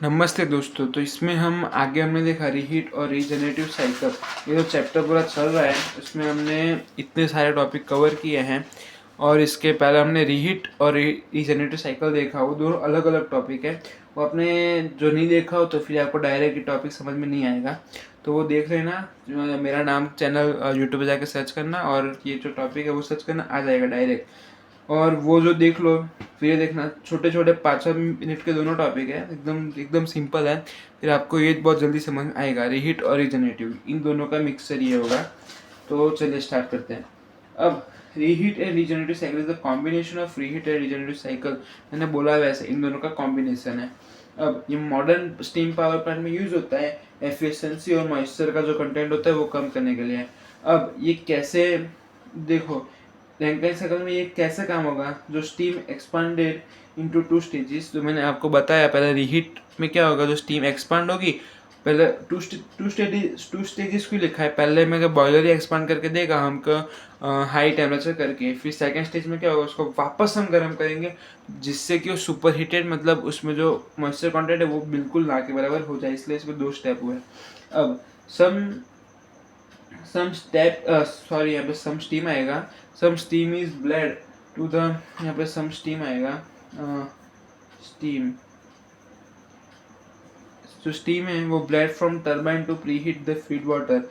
नमस्ते दोस्तों। तो इसमें हमने देखा रीहीट और रीजनरेटिव साइकिल। ये जो चैप्टर पूरा चल रहा है इसमें हमने इतने सारे टॉपिक कवर किए हैं। और इसके पहले हमने रीहीट और रीजनरेटिव साइकिल देखा, वो दोनों अलग अलग टॉपिक है। वो आपने जो नहीं देखा हो तो फिर आपको डायरेक्ट टॉपिक समझ में नहीं आएगा, तो वो देख लेना। मेरा नाम चैनल यूट्यूब पे जाके सर्च करना और ये जो टॉपिक है वो सर्च करना, आ जाएगा डायरेक्ट। और वो जो देख लो, फिर ये देखना छोटे छोटे 5-6 मिनट के दोनों टॉपिक है, एकदम एकदम सिंपल है। फिर आपको ये बहुत जल्दी समझ आएगा। रीहीट और रीजनरेटिव, इन दोनों का मिक्सचर ये होगा। तो चलिए स्टार्ट करते हैं। अब reheat and regenerative cycle is the combination of reheat and regenerative cycle. मैंने बोला वैसे इन दोनों का कॉम्बिनेशन है। अब ये मॉडर्न स्टीम पावर प्लांट में यूज होता है एफिशिएंसी और मॉइस्चर का जो कंटेंट होता है वो कम करने के लिए। अब ये कैसे, देखो रैंकिन साइकिल में ये कैसे काम होगा। जो स्टीम एक्सपांडेड इनटू 2 स्टेजेस, जो मैंने आपको बताया पहले, रीहीट में क्या होगा, जो स्टीम एक्सपांड होगी पहले टू स्टेजेस क्यों लिखा है, पहले में बॉयलर ही एक्सपांड करके देगा हमको हाई टेम्परेचर करके। फिर सेकंड स्टेज में क्या होगा, उसको वापस हम गर्म करेंगे जिससे कि वो सुपर हीटेड, मतलब उसमें जो मॉइस्चर कंटेंट है वो बिल्कुल ना के बराबर हो जाए, इसलिए इसमें 2 स्टेप हुए। अब यहाँ पे सम स्टीम आएगा। Some steam is bled to the, यहाँ पे सम स्टीम आएगा। स्टीम, जो स्टीम है वो bled from turbine to preheat the feed water.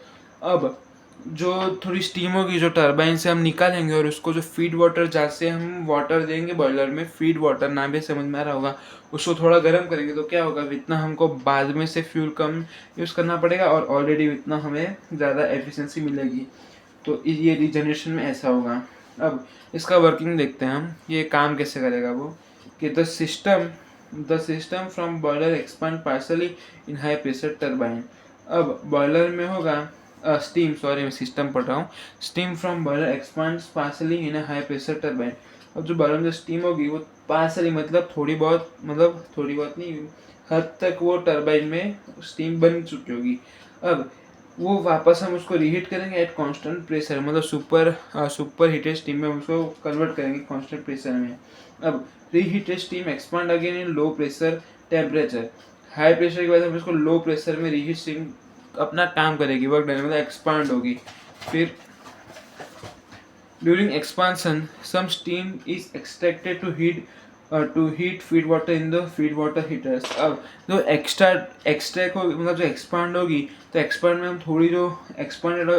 अब जो थोड़ी स्टीम होगी जो टरबाइन से हम निकालेंगे और उसको जो फीड वाटर, जहाँ से हम वाटर देंगे बॉयलर में, फीड वाटर नाम भी समझ में आ रहा होगा, उसको थोड़ा गर्म करेंगे तो क्या होगा, इतना हमको बाद में से फ्यूल कम यूज़ करना पड़ेगा और ऑलरेडी इतना हमें ज़्यादा एफिशिएंसी मिलेगी। तो ये रीजनरेशन में ऐसा होगा। अब इसका वर्किंग देखते हैं हम, ये काम कैसे करेगा वो, कि the system from boiler expand partly in high pressure turbine. अब बॉयलर में होगा स्टीम, सॉरी मैं सिस्टम पढ़ रहा हूँ। Steam from boiler expands partly in a high pressure turbine. अब जो बॉयलर में जो स्टीम होगी वो पार्सली, मतलब थोड़ी बहुत नहीं, हद तक वो टरबाइन में स्टीम बन चुकी होगी। अब वो वापस हम उसको रीहीट करेंगे एट कांस्टेंट प्रेशर, मतलब सुपर हीटेड स्टीम में उसको कन्वर्ट करेंगे कांस्टेंट प्रेशर में। अब reheated steam expand again in low pressure temperature. High pressure के बाद हम इसको लो प्रेशर में रीहीट स्टीम अपना काम करेगी, वर्क डन, मतलब एक्सपांड होगी। फिर during expansion some steam is extracted to heat feed water in the feed water heaters. अब जो एक्सट्रैक्ट होगी, मतलब जो एक्सपांड होगी, तो एक्सपांड में हम थोड़ी जो एक्सपांडेड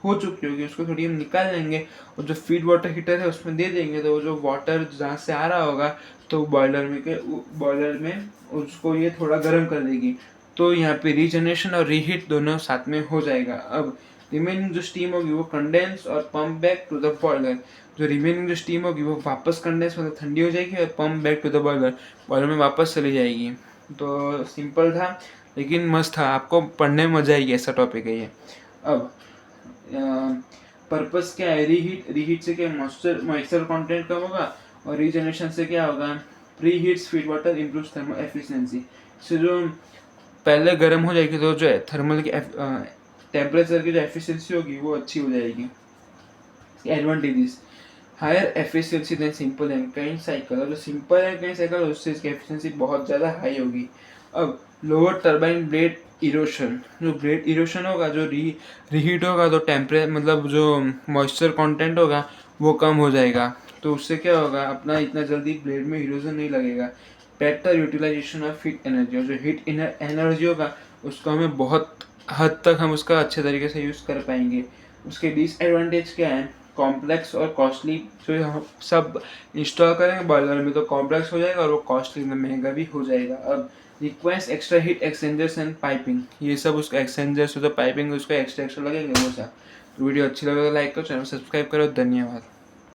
हो चुकी होगी उसको थोड़ी हम निकाल लेंगे और जो फीड वाटर हीटर है उसमें दे देंगे। तो वो जो वाटर जहाँ से आ रहा होगा तो बॉयलर में उसको ये थोड़ा गर्म कर देगी। तो यहाँ पे रीजनरेशन और रीहीट दोनों साथ में हो जाएगा। अब रिमेनिंग जो स्टीम होगी वो कंडेंस और pump back to the boiler. जो रिमेनिंग जो स्टीम होगी वो वापस कंडेंस, मतलब ठंडी हो जाएगी, और pump back to the boiler में वापस चली जाएगी। तो सिंपल था लेकिन मस्त था, आपको पढ़ने में मजा आएगी, ऐसा टॉपिक है ये। अब पर्पस क्या है, रीहीट से क्या मॉइस्चर कंटेंट कम होगा, और रीजनरेशन से क्या होगा, pre heats feed water improves thermal efficiency. से जो पहले गर्म हो जाएगी तो जो थर्मल की टेम्परेचर की जो एफिशिएंसी होगी वो अच्छी हो जाएगी। Advantages, higher efficiency than simple Rankine cycle. जो सिंपल एल्काइन साइकिल उससे इसकी एफिशिएंसी बहुत ज़्यादा हाई होगी। अब लोअर टरबाइन ब्लेड इरोशन, जो ब्लेड इरोशन होगा, जो रीहीट होगा तो टेम्परेचर, मतलब जो मॉइस्चर कंटेंट होगा वो कम हो जाएगा। तो उससे क्या होगा, अपना इतना जल्दी ब्लेड में इरोजन नहीं लगेगा। Better utilization of heat energy, और जो हीट एनर्जी होगा उसको हमें बहुत हद तक हम उसका अच्छे तरीके से यूज़ कर पाएंगे। उसके डिसएडवांटेज क्या है, कॉम्प्लेक्स और कॉस्टली। जो हम सब इंस्टॉल करेंगे बॉयलर में तो कॉम्प्लेक्स हो जाएगा और वो कॉस्टली में महंगा भी हो जाएगा। अब requires extra heat exchangers and piping, ये सब उसका एक्सचेंजर्स, तो पाइपिंग उसका एक्स्ट्रा लगेंगे वो सब। तो वीडियो अच्छी लगे तो लाइक करो, चैनल सब्सक्राइब करो। धन्यवाद।